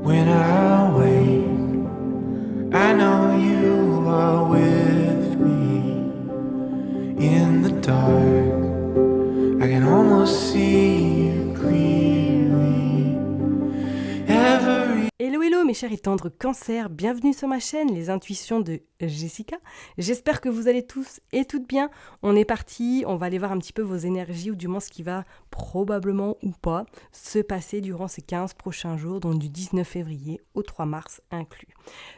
When I wake, I know you are with me. In the dark, I can almost see you clearly. Every Hello hello mes chers et tendres cancers, bienvenue sur ma chaîne Les Intuitions de Jessica. J'espère que vous allez tous et toutes bien. On est parti, on va aller voir un petit peu vos énergies ou du moins ce qui va probablement ou pas se passer durant ces 15 prochains jours, donc du 19 février au 3 mars inclus.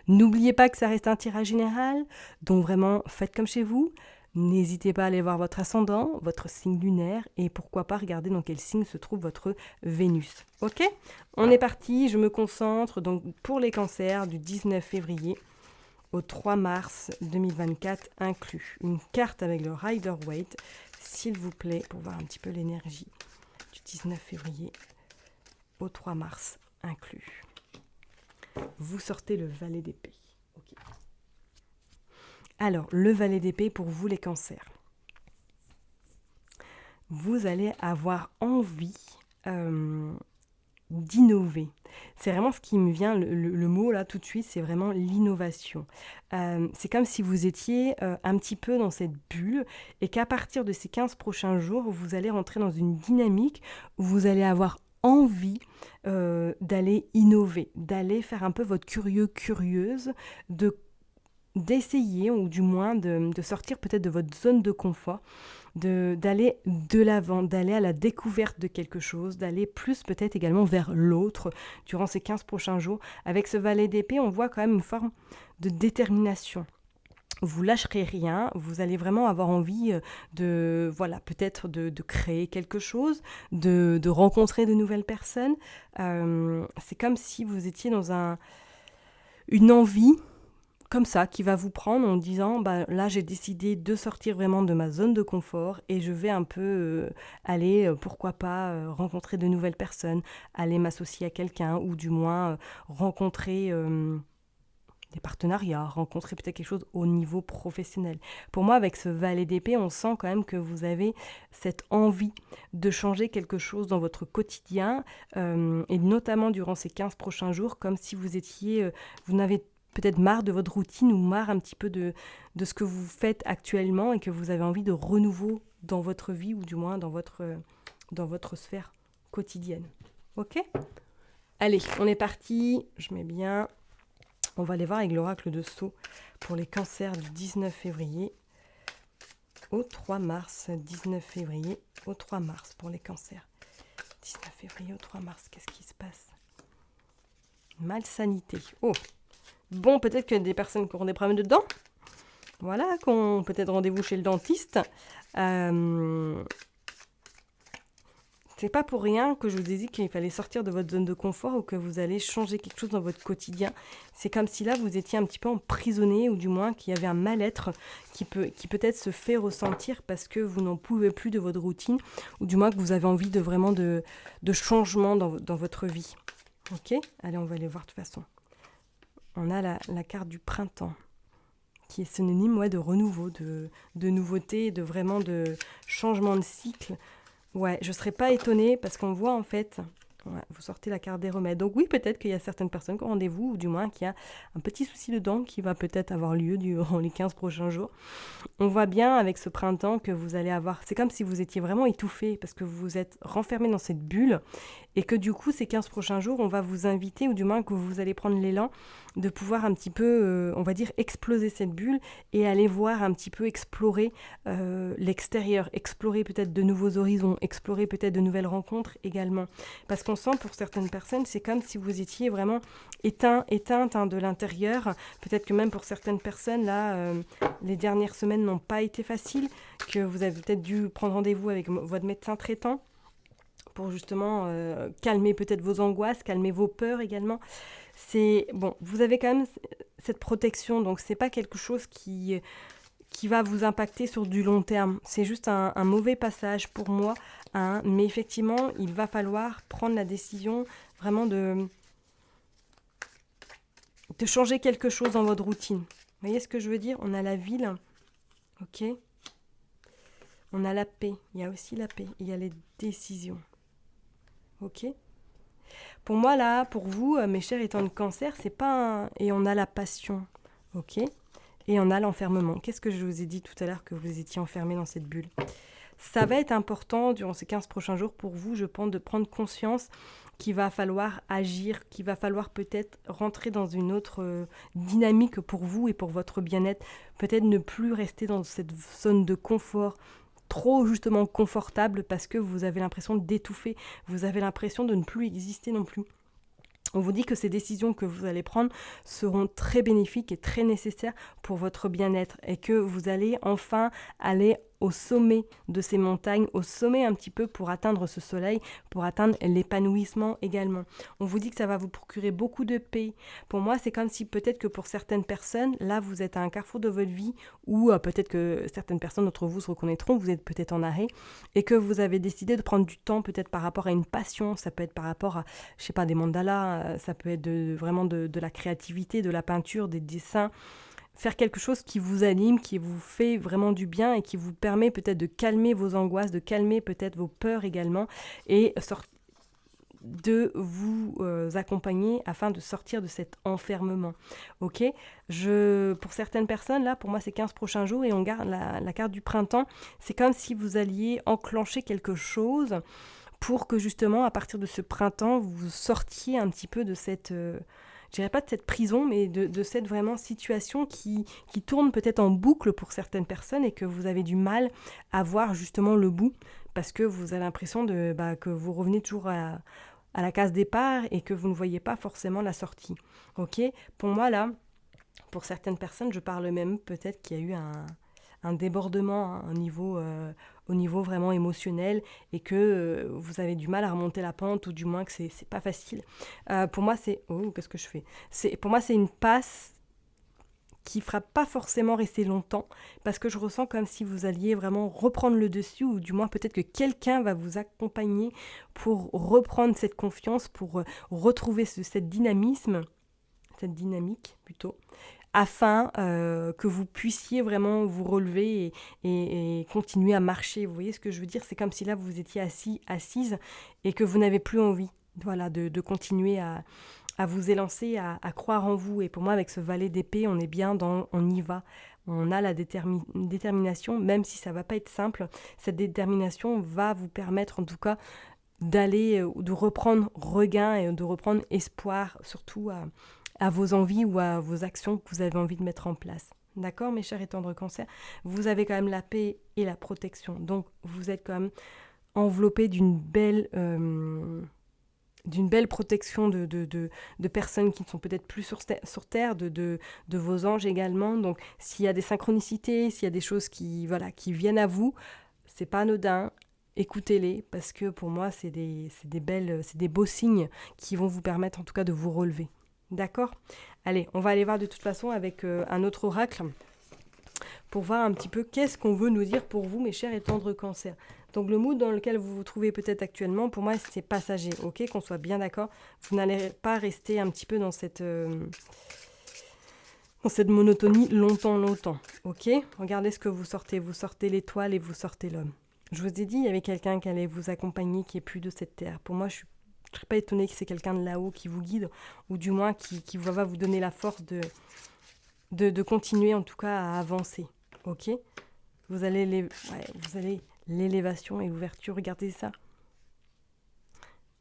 N'oubliez pas que ça reste un tirage général, donc vraiment faites comme chez vous. N'hésitez pas à aller voir votre ascendant, votre signe lunaire et pourquoi pas regarder dans quel signe se trouve votre Vénus. Ok ? On est parti, je me concentre donc pour les cancers du 19 février au 3 mars 2024 inclus. Une carte avec le Rider-Waite, s'il vous plaît, pour voir un petit peu l'énergie du 19 février au 3 mars inclus. Vous sortez le valet d'épée. Ok. Alors, le valet d'épée pour vous les cancers. Vous allez avoir envie d'innover. C'est vraiment ce qui me vient, le mot là tout de suite, c'est vraiment l'innovation. C'est comme si vous étiez un petit peu dans cette bulle et qu'à partir de ces 15 prochains jours, vous allez rentrer dans une dynamique où vous allez avoir envie d'aller innover, d'aller faire un peu votre curieuse, d'essayer ou du moins de sortir peut-être de votre zone de confort, d'aller de l'avant, d'aller à la découverte de quelque chose, d'aller plus peut-être également vers l'autre durant ces 15 prochains jours. Avec ce valet d'épée, on voit quand même une forme de détermination. Vous lâcherez rien, vous allez vraiment avoir envie de, voilà, peut-être de créer quelque chose, de rencontrer de nouvelles personnes. C'est comme si vous étiez dans une envie comme ça, qui va vous prendre en disant bah, là j'ai décidé de sortir vraiment de ma zone de confort et je vais un peu aller, pourquoi pas, rencontrer de nouvelles personnes, aller m'associer à quelqu'un ou du moins rencontrer des partenariats, rencontrer peut-être quelque chose au niveau professionnel. Pour moi, avec ce valet d'épée, on sent quand même que vous avez cette envie de changer quelque chose dans votre quotidien et notamment durant ces 15 prochains jours, comme si vous étiez, vous n'avez peut-être marre de votre routine ou marre un petit peu de ce que vous faites actuellement et que vous avez envie de renouveau dans votre vie ou du moins dans votre sphère quotidienne. Ok ? Allez, on est parti. Je mets bien. On va aller voir avec l'oracle de Sceaux pour les cancers du 19 février au 3 mars. 19 février au 3 mars pour les cancers. 19 février au 3 mars, qu'est-ce qui se passe ? Malsanité. Oh ! Bon, peut-être qu'il y a des personnes qui auront des problèmes de dents. Voilà, qui ont peut-être rendez-vous chez le dentiste. C'est pas pour rien que je vous ai dit qu'il fallait sortir de votre zone de confort ou que vous allez changer quelque chose dans votre quotidien. C'est comme si là, vous étiez un petit peu emprisonné ou du moins qu'il y avait un mal-être qui peut-être se fait ressentir parce que vous n'en pouvez plus de votre routine ou du moins que vous avez envie de vraiment de changement dans votre vie. Ok ? Allez, on va aller voir de toute façon. On a la carte du printemps, qui est synonyme de renouveau, de nouveauté, de vraiment de changement de cycle. Ouais, je ne serais pas étonnée parce qu'on voit en fait, ouais, vous sortez la carte des remèdes. Donc oui, peut-être qu'il y a certaines personnes qui ont rendez-vous, ou du moins qu'il y a un petit souci de dents qui va peut-être avoir lieu durant les 15 prochains jours. On voit bien avec ce printemps que vous allez avoir, c'est comme si vous étiez vraiment étouffé parce que vous vous êtes renfermé dans cette bulle et que du coup ces 15 prochains jours, on va vous inviter ou du moins que vous allez prendre l'élan de pouvoir un petit peu, on va dire, exploser cette bulle et aller voir un petit peu explorer l'extérieur, explorer peut-être de nouveaux horizons, explorer peut-être de nouvelles rencontres également. Parce qu'on sent pour certaines personnes, c'est comme si vous étiez vraiment éteinte de l'intérieur. Peut-être que même pour certaines personnes, là, les dernières semaines n'ont pas été faciles, que vous avez peut-être dû prendre rendez-vous avec votre médecin traitant pour justement calmer peut-être vos angoisses, calmer vos peurs également. C'est bon, vous avez quand même cette protection, donc c'est pas quelque chose qui va vous impacter sur du long terme. C'est juste un mauvais passage pour moi, hein, mais effectivement, il va falloir prendre la décision vraiment de changer quelque chose dans votre routine. Vous voyez ce que je veux dire ? On a la ville, ok ? On a la paix, il y a aussi la paix, il y a les décisions. Ok ? Pour moi, là, pour vous, mes chers étant de cancer, c'est pas un... Et on a la passion, ok? Et on a l'enfermement. Qu'est-ce que je vous ai dit tout à l'heure que vous étiez enfermé dans cette bulle? Ça va être important durant ces 15 prochains jours pour vous, je pense, de prendre conscience qu'il va falloir agir, qu'il va falloir peut-être rentrer dans une autre dynamique pour vous et pour votre bien-être. Peut-être ne plus rester dans cette zone de confort, trop justement confortable parce que vous avez l'impression d'étouffer, vous avez l'impression de ne plus exister non plus. On vous dit que ces décisions que vous allez prendre seront très bénéfiques et très nécessaires pour votre bien-être et que vous allez enfin aller au sommet de ces montagnes, au sommet un petit peu pour atteindre ce soleil, pour atteindre l'épanouissement également. On vous dit que ça va vous procurer beaucoup de paix. Pour moi, c'est comme si peut-être que pour certaines personnes, là, vous êtes à un carrefour de votre vie où peut-être que certaines personnes d'entre vous se reconnaîtront, vous êtes peut-être en arrêt et que vous avez décidé de prendre du temps peut-être par rapport à une passion, ça peut être par rapport à, je sais pas, des mandalas, ça peut être vraiment de la créativité, de la peinture, des dessins, faire quelque chose qui vous anime, qui vous fait vraiment du bien et qui vous permet peut-être de calmer vos angoisses, de calmer peut-être vos peurs également et de vous accompagner afin de sortir de cet enfermement. Ok, pour certaines personnes, là, pour moi, c'est 15 prochains jours et on garde la carte du printemps. C'est comme si vous alliez enclencher quelque chose pour que justement, à partir de ce printemps, vous sortiez un petit peu de cette... je dirais pas de cette prison, mais de cette vraiment situation qui tourne peut-être en boucle pour certaines personnes et que vous avez du mal à voir justement le bout parce que vous avez l'impression que vous revenez toujours à la case départ et que vous ne voyez pas forcément la sortie. Ok, pour moi là, pour certaines personnes, je parle même peut-être qu'il y a eu un débordement hein, au niveau vraiment émotionnel et que vous avez du mal à remonter la pente ou du moins que c'est pas facile. Pour moi, qu'est-ce que je fais? Pour moi, c'est une passe qui ne fera pas forcément rester longtemps parce que je ressens comme si vous alliez vraiment reprendre le dessus ou du moins peut-être que quelqu'un va vous accompagner pour reprendre cette confiance, pour retrouver cette dynamique plutôt, afin que vous puissiez vraiment vous relever et continuer à marcher. Vous voyez ce que je veux dire? C'est comme si là vous étiez assise et que vous n'avez plus envie de continuer à vous élancer, à croire en vous. Et pour moi, avec ce valet d'épée, on est bien on y va. On a la détermination, même si ça ne va pas être simple. Cette détermination va vous permettre en tout cas de reprendre regain et de reprendre espoir, surtout à vos envies ou à vos actions que vous avez envie de mettre en place. D'accord, mes chers et tendres cancers? Vous avez quand même la paix et la protection. Donc, vous êtes quand même enveloppé d'une belle protection de personnes qui ne sont peut-être plus sur Terre, de vos anges également. Donc, s'il y a des synchronicités, s'il y a des choses qui viennent à vous, c'est pas anodin. Écoutez-les, parce que pour moi, c'est des beaux signes qui vont vous permettre en tout cas de vous relever. D'accord? Allez, on va aller voir de toute façon avec un autre oracle pour voir un petit peu qu'est-ce qu'on veut nous dire pour vous, mes chers et tendres cancers. Donc le mood dans lequel vous vous trouvez peut-être actuellement, pour moi, c'est passager, ok? Qu'on soit bien d'accord. Vous n'allez pas rester un petit peu dans cette monotonie longtemps, ok? Regardez ce que vous sortez. Vous sortez l'étoile et vous sortez l'homme. Je vous ai dit, il y avait quelqu'un qui allait vous accompagner, qui est plus de cette terre. Pour moi, je ne serais pas étonnée que c'est quelqu'un de là-haut qui vous guide, ou du moins qui va vous donner la force de continuer en tout cas à avancer, ok? Vous allez l'élévation et l'ouverture, regardez ça.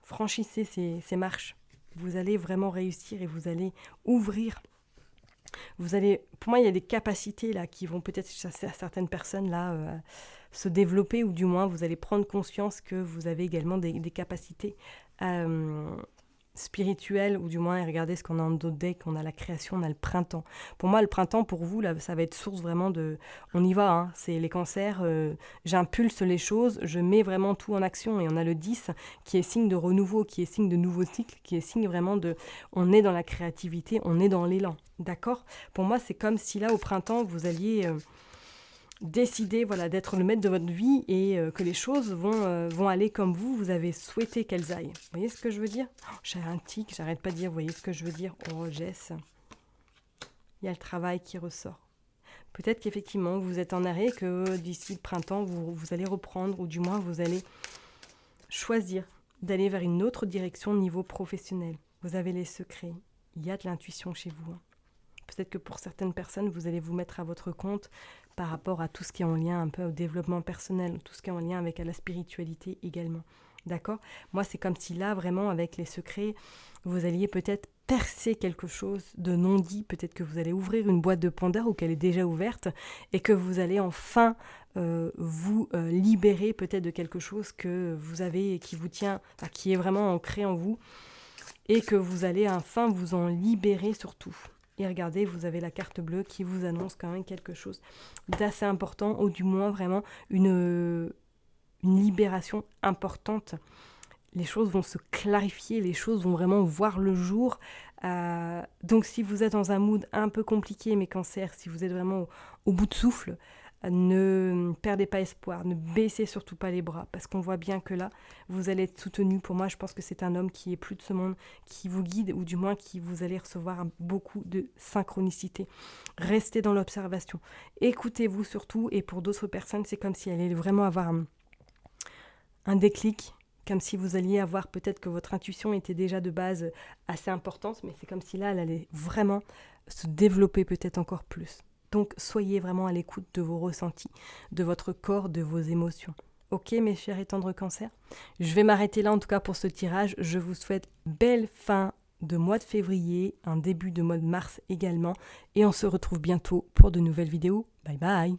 Franchissez ces marches. Vous allez vraiment réussir et vous allez ouvrir. Pour moi, il y a des capacités là qui vont peut-être chez certaines personnes là se développer, ou du moins vous allez prendre conscience que vous avez également des capacités spirituelles, ou du moins regardez ce qu'on a en dos de deck, on a la création, on a le printemps. Pour moi, le printemps, pour vous, là, ça va être source vraiment on y va, hein, c'est les cancers, j'impulse les choses, je mets vraiment tout en action, et on a le 10 qui est signe de renouveau, qui est signe de nouveau cycle, qui est signe vraiment on est dans la créativité, on est dans l'élan, d'accord? Pour moi, c'est comme si là, au printemps, vous alliez... décider d'être le maître de votre vie et que les choses vont aller comme vous avez souhaité qu'elles aillent. Vous voyez ce que je veux dire? J'ai un tic, j'arrête pas de dire, vous voyez ce que je veux dire? Oh, Jess, il y a le travail qui ressort. Peut-être qu'effectivement, vous êtes en arrêt, que d'ici le printemps, vous allez reprendre, ou du moins, vous allez choisir d'aller vers une autre direction au niveau professionnel. Vous avez les secrets, il y a de l'intuition chez vous. Peut-être que pour certaines personnes, vous allez vous mettre à votre compte par rapport à tout ce qui est en lien un peu au développement personnel, tout ce qui est en lien avec la spiritualité également. D'accord ? Moi, c'est comme si là, vraiment, avec les secrets, vous alliez peut-être percer quelque chose de non dit. Peut-être que vous allez ouvrir une boîte de Pandore ou qu'elle est déjà ouverte et que vous allez enfin vous libérer peut-être de quelque chose que vous avez et qui vous tient, enfin, qui est vraiment ancré en vous et que vous allez enfin vous en libérer surtout. Et regardez, vous avez la carte bleue qui vous annonce quand même quelque chose d'assez important, ou du moins vraiment une libération importante. Les choses vont se clarifier, les choses vont vraiment voir le jour. Donc si vous êtes dans un mood un peu compliqué, mes cancers, si vous êtes vraiment au bout de souffle, ne perdez pas espoir, ne baissez surtout pas les bras, parce qu'on voit bien que là, vous allez être soutenu. Pour moi, je pense que c'est un homme qui est plus de ce monde, qui vous guide, ou du moins qui vous allez recevoir beaucoup de synchronicité. Restez dans l'observation. Écoutez-vous surtout, et pour d'autres personnes, c'est comme si elle allait vraiment avoir un déclic, comme si vous alliez avoir peut-être que votre intuition était déjà de base assez importante, mais c'est comme si là, elle allait vraiment se développer peut-être encore plus. Donc, soyez vraiment à l'écoute de vos ressentis, de votre corps, de vos émotions. Ok, mes chers et tendres cancers ? Je vais m'arrêter là en tout cas pour ce tirage. Je vous souhaite belle fin de mois de février, un début de mois de mars également. Et on se retrouve bientôt pour de nouvelles vidéos. Bye bye !